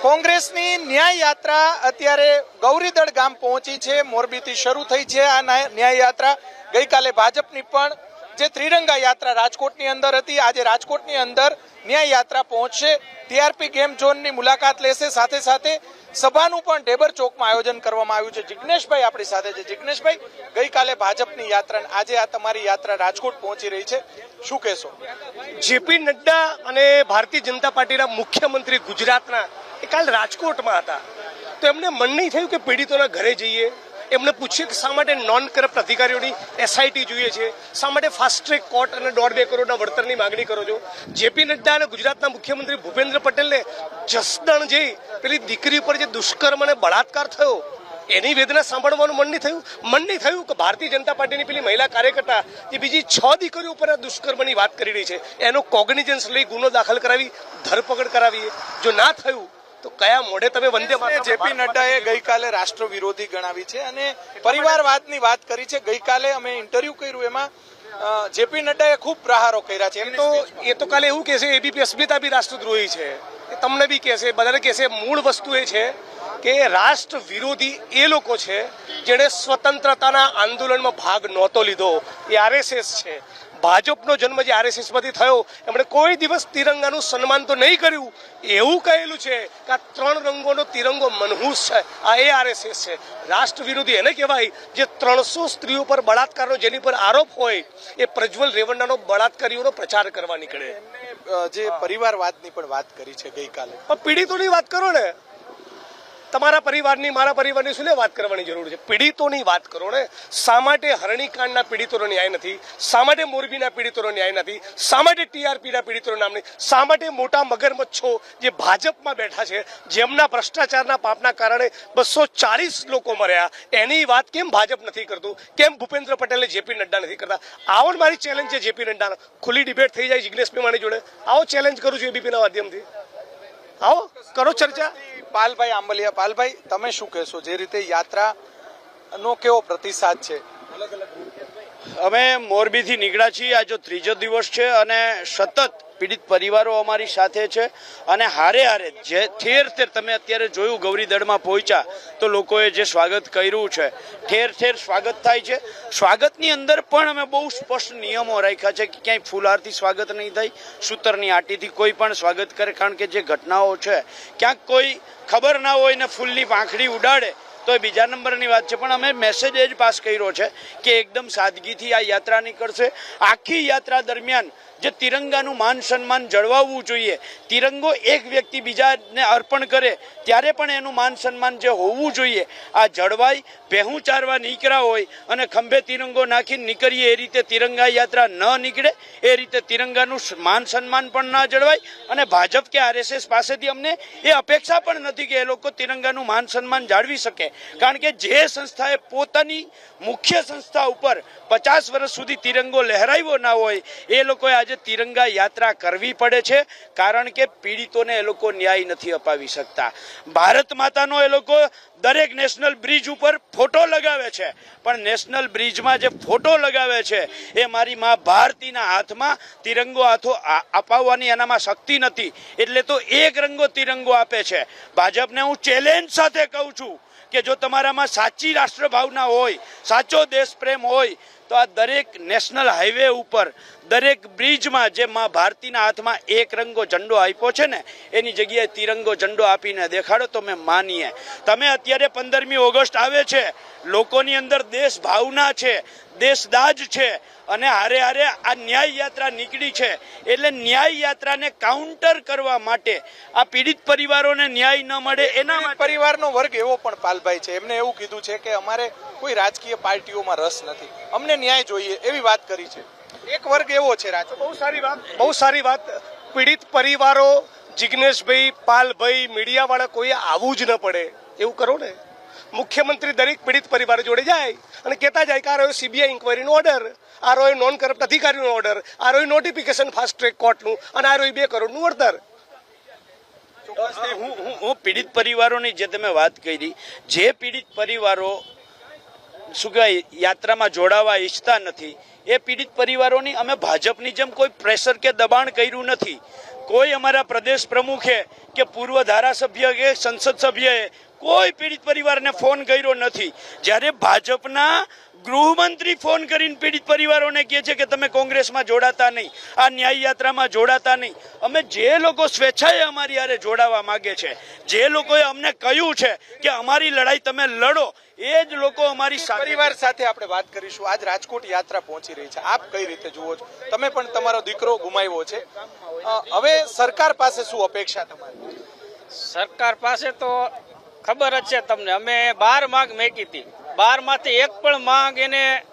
કોંગ્રેસની ન્યાય યાત્રા અત્યારે ગૌરીદળ ગામ પહોંચી છે। મોરબીથી શરૂ થઈ છે આ ન્યાય યાત્રા। ગઈકાલે ભાજપની પણ જે ત્રિરંગા યાત્રા રાજકોટની અંદર હતી, આજે રાજકોટની અંદર ન્યાય યાત્રા પહોંચશે। ટીઆરપી ગેમ ઝોનની મુલાકાત લેશે, સાથે સાથે સભાનું પણ ઢેબર ચોકમાં આયોજન કરવામાં આવ્યું છે। જિગ્નેશભાઈ આપણી સાથે છે। જિગ્નેશભાઈ, ગઈકાલે ભાજપની યાત્રા, આજે આ તમારી યાત્રા રાજકોટ પહોંચી રહી છે, શું કહેશો? જેપી નડ્ડા અને ભારતીય જનતા પાર્ટીના મુખ્યમંત્રી ગુજરાતના કાલ રાજકોટમાં હતા, તો એમને મન નહીં થયું કે પીડિતોના ઘરે જઈએ, એમને પૂછ્યું કે શા માટે નોન કરપ્ટ અધિકારીઓની એસઆઈટી જોઈએ છે, શા માટે ફાસ્ટ ટ્રેક કોર્ટ અને 1.5 કરોડના વળતરની માગણી કરો છો। જેપી નડ્ડા અને ગુજરાતના મુખ્યમંત્રી ભૂપેન્દ્ર પટેલને જસદણ જઈ પેલી દીકરી પર જે દુષ્કર્મ અને બળાત્કાર થયો એની વેદના સાંભળવાનું મન નહીં થયું કે ભારતીય જનતા પાર્ટીની પેલી મહિલા કાર્યકર્તા જે બીજી 6 દીકરીઓ પર દુષ્કર્મની વાત કરી રહી છે એનો કોગ્નિઝન્સ લઈ ગુનો દાખલ કરાવી ધરપકડ કરાવીએ। જો ના થયું તો કયા મોઢે તમે વંદે માતરમ? જેપી નડ્ડાએ ગઈકાલે રાષ્ટ્ર વિરોધી ગણાવી છે અને પરિવારવાદની વાત કરી છે। ગઈકાલે અમે ઇન્ટરવ્યુ કર્યું, એમાં જેપી નડ્ડાએ ખૂબ પ્રહારો કર્યા છે। એ તો કાલે એવું કહેશે એબીપી અસ્મિતા બી રાષ્ટ્રદ્રોહી છે, એ તમને બી કહેશે, બધાને કહેશે। મૂળ વસ્તુ એ છે કે રાષ્ટ્ર વિરોધી એ લોકો છે જેણે સ્વતંત્રતાના આંદોલનમાં ભાગ નહોતો લીધો, એ આરએસએસ છે। ભાજપનો જન્મ જે આરએસએસ માંથી થયો, એમણે કોઈ દિવસ તિરંગાનું સન્માન તો નહીં કર્યું, એવું કહેલું છે કે આ 3 રંગોનો તિરંગો મનહૂસ છે, આ એ આરએસએસ છે। રાષ્ટ્ર વિરોધી એને કહેવાય જે 300 સ્ત્રીઓ પર બળાત્કારનો જેની પર આરોપ હોય એ પ્રજ્વલ રેવન્નાનો બળાત્કારીઓનો પ્રચાર કરવા નીકળે। જે પરિવારવાદની પણ વાત કરી છે ગઈકાલે, પણ પીડિતોની વાત કરો ને, તમારા પરિવારની મારા પરિવારની શું વાત કરવાની જરૂર છે? પીડિતોની વાત કરો ને। શા માટે હરણીકાંડના પીડિતોનો ન્યાય નથી? શા માટે મોરબીના પીડિતોનો ન્યાય નથી? શા માટે ટીઆરપીના પીડિતોનું નામ નહીં? શા માટે મોટા મગરમચ્છો જે ભાજપમાં બેઠા છે, જેમના ભ્રષ્ટાચારના પાપના કારણે 240 લોકો મર્યા, એની વાત કેમ ભાજપ નથી કરતું? કેમ ભૂપેન્દ્ર પટેલે જેપી નડ્ડા નથી કરતા? આવો મારી ચેલેન્જ છે જેપી નડ્ડાનો, ખુલ્લી ડિબેટ થઈ જાય જિગ્નેશભાઈ મારી જોડે, આવો ચેલેન્જ કરું છું એબીપીના માધ્યમથી, આવો કરો ચર્ચા। પાલભાઈ આંબલિયા, પાલભાઈ તમે શું કહેશો? જે રીતે યાત્રાનો કેવો પ્રતિસાદ છે? અમે મોરબીથી નીકળ્યા છીએ, આ જો 3જો દિવસ છે અને સતત પીડિત પરિવારો અમારી સાથે છે અને હારે જે ઠેર ઠેર તમે અત્યારે જોયું ગૌરીદળમાં પહોંચ્યા તો લોકોએ જે સ્વાગત કર્યું છે, ઠેર ઠેર સ્વાગત થાય છે। સ્વાગતની અંદર પણ અમે બહુ સ્પષ્ટ નિયમો રાખ્યા છે કે ક્યાંય ફૂલહારથી સ્વાગત નહીં થાય, સૂતરની આટીથી કોઈ પણ સ્વાગત કરે, કારણ કે જે ઘટનાઓ છે ક્યાંક કોઈ ખબર ના હોય ને ફૂલની પાંખડી ઉડાડે તો એ બીજા નંબરની વાત છે। પણ અમે મેસેજ એ જ પાસ કર્યો છે કે એકદમ સાદગીથી આ યાત્રા નીકળશે। આખી યાત્રા દરમિયાન જે તિરંગાનું માન સન્માન જળવાવવું જોઈએ, તિરંગો એક વ્યક્તિ બીજાને અર્પણ કરે ત્યારે પણ એનું માન સન્માન જે હોવું જોઈએ આ જળવાય। ભેહું ચારવા નીકળ્યા હોય અને ખંભે તિરંગો નાખીને નીકળીએ એ રીતે તિરંગા યાત્રા ન નીકળે, એ રીતે તિરંગાનું માન સન્માન પણ ના જળવાય। અને ભાજપ કે આરએસએસ પાસેથી અમને એ અપેક્ષા પણ નથી કે એ લોકો તિરંગાનું માન સન્માન જાળવી શકે, કારણ કે જે સંસ્થાએ પોતાની મુખ્ય સંસ્થા ઉપર 50 વર્ષ સુધી તિરંગો લહેરાવ્યો ના હોય એ લોકોએ આજે તિરંગા યાત્રા કરવી પડે છે, કારણ કે પીડિતોને એ લોકો ન્યાય નથી અપાવી શકતા। ભારત માતાનો એ લોકો દરેક નેશનલ બ્રિજ ઉપર ફોટો લગાવે છે, પણ નેશનલ બ્રિજમાં જે ફોટો લગાવે છે એ મારી મા ભારતીના હાથમાં તિરંગો હાથો અપાવવાની એનામાં શક્તિ નથી, એટલે તો એક રંગો તિરંગો આપે છે। ભાજપને હું ચેલેન્જ સાથે કહું છું કે જો તમારામાં સાચી રાષ્ટ્ર ભાવના હોય, સાચો દેશ પ્રેમ હોય તો આ દરેક નેશનલ હાઈવે ઉપર દરેક બ્રિજમાં જે મા ભારતીના હાથમાં એક રંગો ઝંડો આપ્યો છે ને એની જગ્યાએ તિરંગો ઝંડો આપીને દેખાડો તો મેં માનીએ। તમે અત્યારે 15મી ઓગસ્ટ આવે છે, લોકોની અંદર દેશ ભાવના છે, દેશદાજ છે અને હારે હારે આ ન્યાય યાત્રા નીકળી છે, એટલે ન્યાય યાત્રાને કાઉન્ટર કરવા માટે આ પીડિત પરિવારોને ન્યાય ન મળે એના પરિવારનો વર્ગ એવો પણ પાલભાઈ છે, એમને એવું કીધું છે કે અમારે કોઈ રાજકીય પાર્ટીઓમાં રસ નથી, અમને ન્યાય જોઈએ એવી વાત કરી છે। એક વર્ગ એવો છે રાજ, બહુ સારી વાત। પીડિત પરિવારો, જિગ્નેશભાઈ, પાલભાઈ, મીડિયાવાળા કોઈ આવવું જ ન પડે એવું કરો ને। મુખ્યમંત્રી દરેક પીડિત પરિવાર જોડે જાય અને કહેતા જાય કે આ રહ્યો સીબીઆઈ ઇન્કવાયરીનો ઓર્ડર, આ રહ્યો નોન કરપ્ટ અધિકારીનો ઓર્ડર, આ રહ્યો નોટિફિકેશન ફાસ્ટ ટ્રેક કોર્ટનું અને આ રહ્યો 2 કરોડનું વળતર। હું પીડિત પરિવારોની જે તમે વાત કરી, જે પીડિત પરિવારો શું કહેવાય યાત્રામાં જોડાવા ઈચ્છતા નથી એ પીડિત પરિવારોની અમે ભાજપની જેમ કોઈ પ્રેશર કે દબાણ કર્યું નથી। કોઈ અમારા પ્રદેશ પ્રમુખે કે પૂર્વ ધારાસભ્ય કે સંસદ સભ્યએ કોઈ પીડિત પરિવારને ફોન કર્યો નથી. જ્યારે ભાજપના ગૃહમંત્રી ફોન કરીને પીડિત પરિવારોને કહે છે કે તમે કોંગ્રેસમાં જોડાતા નહીં, આ ન્યાય યાત્રામાં જોડાતા નહીં. અમે જે લોકો સ્વેચ્છાએ અમારી હારે જોડાવા માંગે છે, જે લોકોએ અમને કહ્યું છે કે અમારી લડાઈ તમે લડો, એ જ લોકો અમારી સાથે. પરિવાર સાથે આપણે વાત કરીશું. આજ રાજકોટ યાત્રા પહોંચી રહી છે, આપ કઈ રીતે જુઓ છો? તમે પણ તમારો દીકરો ગુમાવ્યો છે. હવે સરકાર પાસે શું અપેક્ષા તમારી? સરકાર પાસે તો ખબર જ છે તમને, અમે 12 માંગ મેકી હતી, 12 માંથી એક પણ માંગ એને